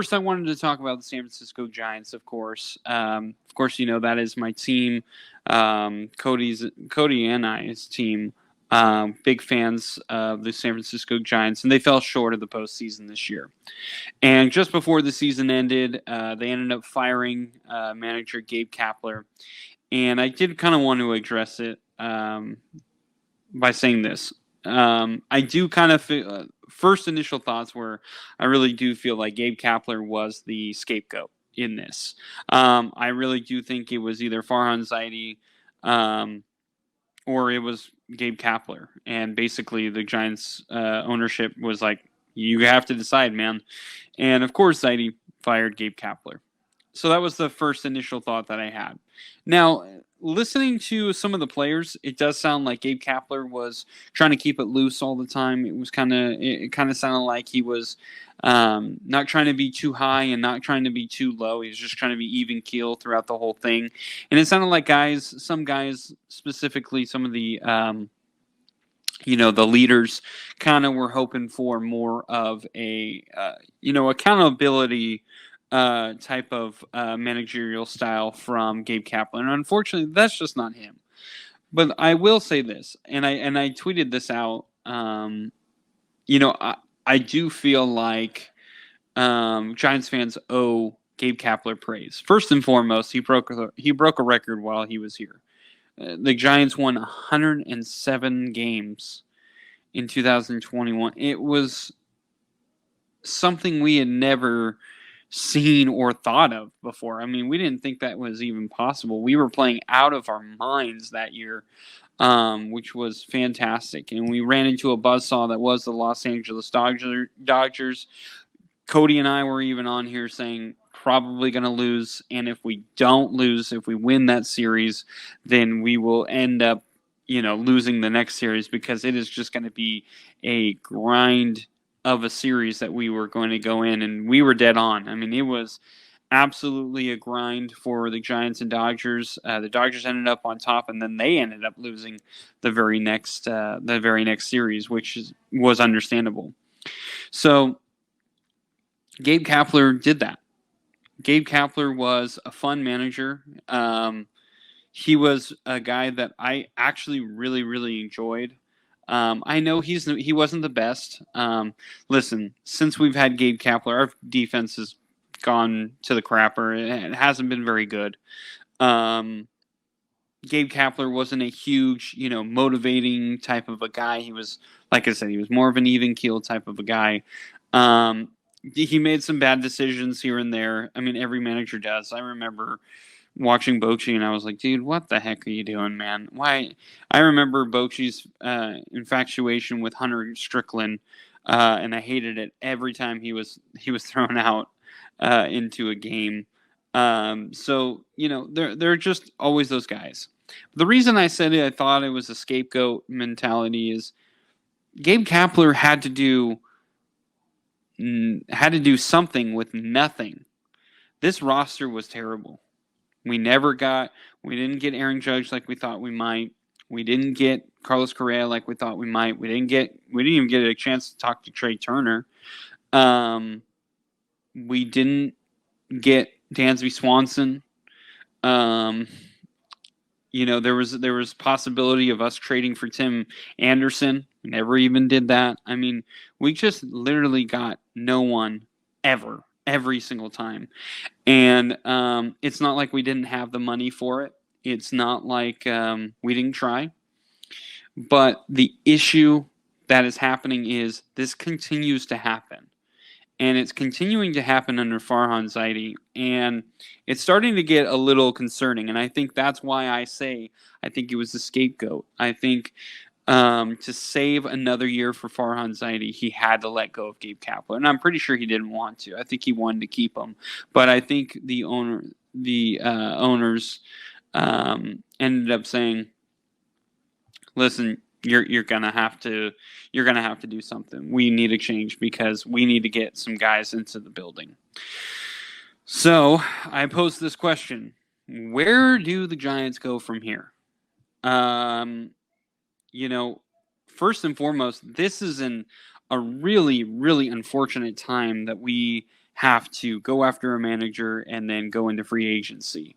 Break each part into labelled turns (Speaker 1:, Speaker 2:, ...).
Speaker 1: First, I wanted to talk about the San Francisco Giants, of course. That is my team. Cody and I's team. Big fans of the San Francisco Giants, and they fell short of the postseason this year. And just before the season ended, they ended up firing manager Gabe Kapler. And I did kind of want to address it by saying this. I do kind of feel, first initial thoughts were I really do feel like Gabe Kapler was the scapegoat in this. I really do think it was either Farhan Zaidi or it was Gabe Kapler. And basically the Giants ownership was like, you have to decide, man. And of course, Zaidi fired Gabe Kapler. So that was the first initial thought that I had. Now, listening to some of the players, it does sound like Gabe Kapler was trying to keep it loose all the time. It kind of sounded like he was not trying to be too high and not trying to be too low. He was just trying to be even keel throughout the whole thing. And it sounded like some guys, specifically some of the the leaders, kind of were hoping for more of a accountability type of managerial style from Gabe Kapler, and unfortunately, that's just not him. But I will say this, and I tweeted this out. I do feel like Giants fans owe Gabe Kapler praise. First and foremost, he broke a record while he was here. The Giants won 107 games in 2021. It was something we had never seen or thought of before. I mean, we didn't think that was even possible. We were playing out of our minds that year, which was fantastic. And we ran into a buzzsaw that was the Los Angeles Dodgers. Cody and I were even on here saying probably going to lose. And if we don't lose, if we win that series, then we will end up, losing the next series because it is just going to be a grind of a series that we were going to go in, and we were dead on. I mean, it was absolutely a grind for the Giants and Dodgers. The Dodgers ended up on top, and then they ended up losing the very next series, which was understandable. So Gabe Kapler did that. Gabe Kapler was a fun manager. He was a guy that I actually really, really enjoyed. I know he wasn't the best. Listen, since we've had Gabe Kapler, our defense has gone to the crapper. It hasn't been very good. Gabe Kapler wasn't a huge, motivating type of a guy. He was, like I said, he was more of an even keel type of a guy. He made some bad decisions here and there. I mean, every manager does. I remember watching Bochy, and I was like, dude, what the heck are you doing, man? Why? I remember Bochy's infatuation with Hunter Strickland, and I hated it every time he was thrown out into a game. So, there are just always those guys. The reason I said it, I thought it was a scapegoat mentality, is Gabe Kapler had to do something with nothing. This roster was terrible. We didn't get Aaron Judge like we thought we might. We didn't get Carlos Correa like we thought we might. We didn't even get a chance to talk to Trey Turner. We didn't get Dansby Swanson. There was possibility of us trading for Tim Anderson. We never even did that. I mean, we just literally got no one ever, every single time. And it's not like we didn't have the money for it. It's not like we didn't try. But the issue that is happening is this continues to happen. And it's continuing to happen under Farhan Zaidi. And it's starting to get a little concerning. And I think that's why I say I think it was the scapegoat. I think to save another year for Farhan Zaidi, he had to let go of Gabe Kapler. And I'm pretty sure he didn't want to. I think he wanted to keep him. But I think the owners ended up saying, listen, you're gonna have to do something. We need a change because we need to get some guys into the building. So I posed this question: where do the Giants go from here? First and foremost, this is a really, really unfortunate time that we have to go after a manager and then go into free agency.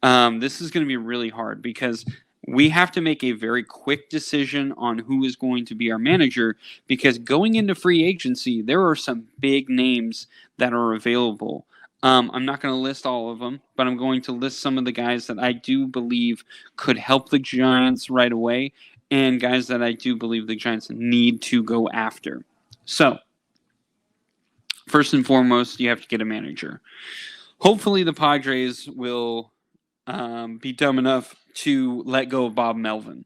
Speaker 1: This is going to be really hard because we have to make a very quick decision on who is going to be our manager, because going into free agency, there are some big names that are available. I'm not going to list all of them, but I'm going to list some of the guys that I do believe could help the Giants right away, and guys that I do believe the Giants need to go after. So, first and foremost, you have to get a manager. Hopefully the Padres will be dumb enough to let go of Bob Melvin.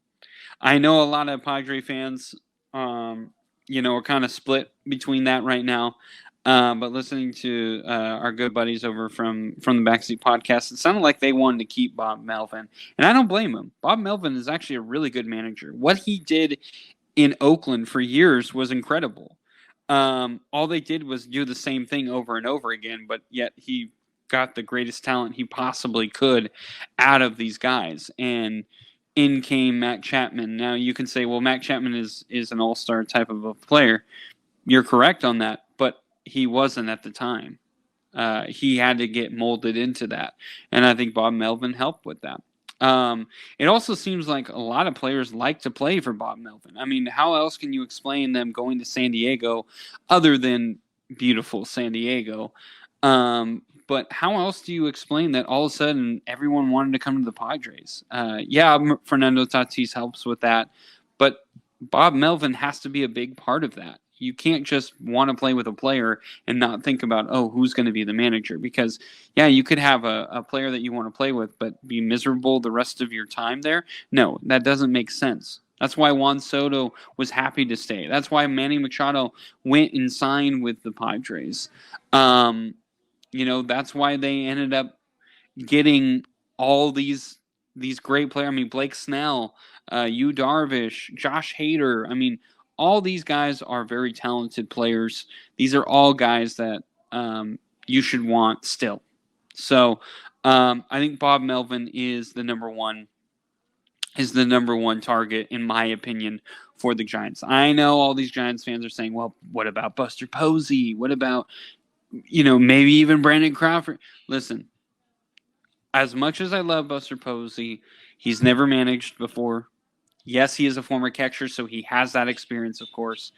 Speaker 1: I know a lot of Padre fans, are kind of split between that right now. But listening to our good buddies over from the Backseat Podcast, it sounded like they wanted to keep Bob Melvin. And I don't blame him. Bob Melvin is actually a really good manager. What he did in Oakland for years was incredible. All they did was do the same thing over and over again, but yet he got the greatest talent he possibly could out of these guys. And in came Matt Chapman. Now you can say, well, Matt Chapman is an all-star type of a player. You're correct on that, but he wasn't at the time. He had to get molded into that. And I think Bob Melvin helped with that. It also seems like a lot of players like to play for Bob Melvin. I mean, how else can you explain them going to San Diego other than beautiful San Diego? But how else do you explain that all of a sudden everyone wanted to come to the Padres? Fernando Tatis helps with that, but Bob Melvin has to be a big part of that. You can't just want to play with a player and not think about, who's going to be the manager? Because, you could have a player that you want to play with, but be miserable the rest of your time there. No, that doesn't make sense. That's why Juan Soto was happy to stay. That's why Manny Machado went and signed with the Padres. That's why they ended up getting all these great players. I mean, Blake Snell, Yu Darvish, Josh Hader. I mean, all these guys are very talented players. These are all guys that you should want still. So I think Bob Melvin is the number one target, in my opinion, for the Giants. I know all these Giants fans are saying, well, what about Buster Posey? What about, maybe even Brandon Crawford? Listen, as much as I love Buster Posey, he's never managed before. Yes, he is a former catcher, so he has that experience, of course.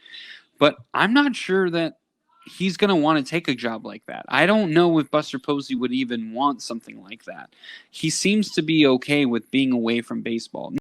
Speaker 1: But I'm not sure that he's going to want to take a job like that. I don't know if Buster Posey would even want something like that. He seems to be okay with being away from baseball.